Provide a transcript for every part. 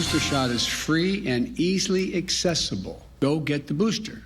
Booster shot is free and easily accessible. Go get the booster.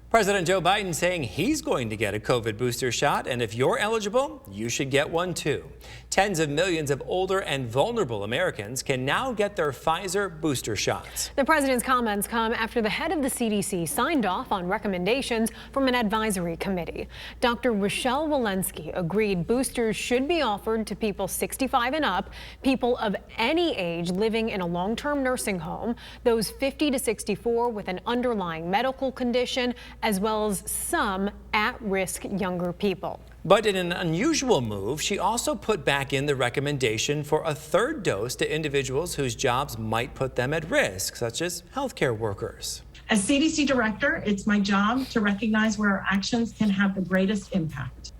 President Joe Biden saying he's going to get a COVID booster shot, and if you're eligible, you should get one too. Tens of millions of older and vulnerable Americans can now get their Pfizer booster shots. The president's comments come after the head of the CDC signed off on recommendations from an advisory committee. Dr. Rochelle Walensky agreed boosters should be offered to people 65 and up, people of any age living in a long-term nursing home, those 50 to 64 with an underlying medical condition, as well as some at-risk younger people. But in an unusual move, she also put back in the recommendation for a third dose to individuals whose jobs might put them at risk, such as healthcare workers. As CDC director, it's my job to recognize where our actions can have the greatest impact.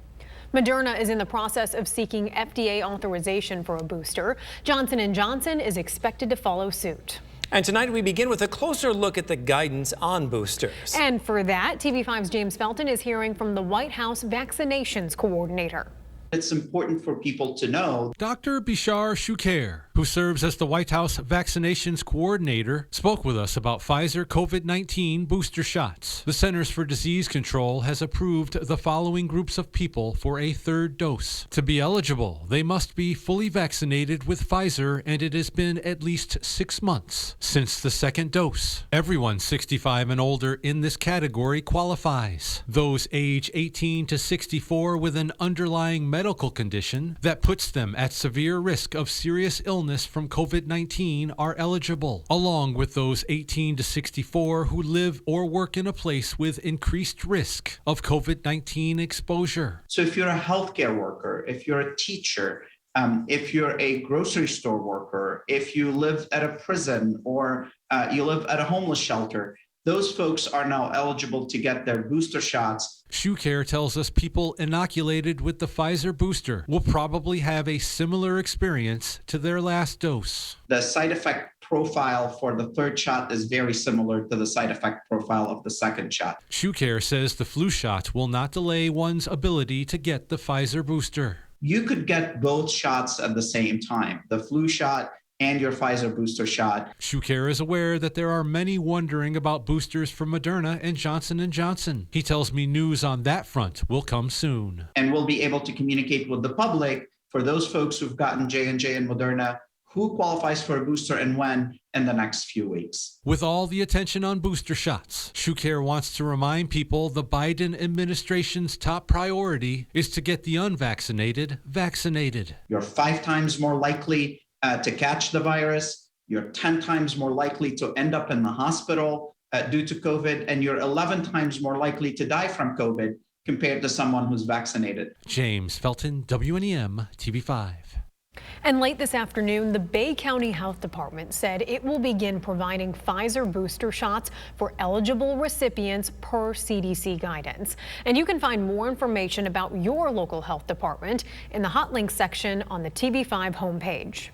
Moderna is in the process of seeking FDA authorization for a booster. Johnson & Johnson is expected to follow suit. And tonight we begin with a closer look at the guidance on boosters. And for that, TV5's James Felton is hearing from the White House Vaccinations Coordinator. It's important for people to know. Dr. Bishar Shukair, who serves as the White House Vaccinations Coordinator, spoke with us about Pfizer COVID-19 booster shots. The Centers for Disease Control has approved the following groups of people for a third dose. To be eligible, they must be fully vaccinated with Pfizer, and it has been at least 6 months since the second dose. Everyone 65 and older in this category qualifies. Those age 18 to 64 with an underlying medical condition that puts them at severe risk of serious illness from COVID-19 are eligible, along with those 18 to 64 who live or work in a place with increased risk of COVID-19 exposure. So if you're a healthcare worker, if you're a teacher, if you're a grocery store worker, if you live at a prison or you live at a homeless shelter, those folks are now eligible to get their booster shots. Shukair tells us people inoculated with the Pfizer booster will probably have a similar experience to their last dose. The side effect profile for the third shot is very similar to the side effect profile of the second shot. Shukair says the flu shot will not delay one's ability to get the Pfizer booster. You could get both shots at the same time, the flu shot and your Pfizer booster shot. Shukair is aware that there are many wondering about boosters from Moderna and Johnson & Johnson. He tells me news on that front will come soon. And we'll be able to communicate with the public for those folks who've gotten J&J and Moderna, who qualifies for a booster and when in the next few weeks. With all the attention on booster shots, Shukair wants to remind people the Biden administration's top priority is to get the unvaccinated vaccinated. You're 5 times more likely to catch the virus, you're 10 times more likely to end up in the hospital due to COVID, and you're 11 times more likely to die from COVID compared to someone who's vaccinated. James Felton, WNEM, TV5. And late this afternoon, the Bay County Health Department said it will begin providing Pfizer booster shots for eligible recipients per CDC guidance. And you can find more information about your local health department in the hot links section on the TV5 homepage.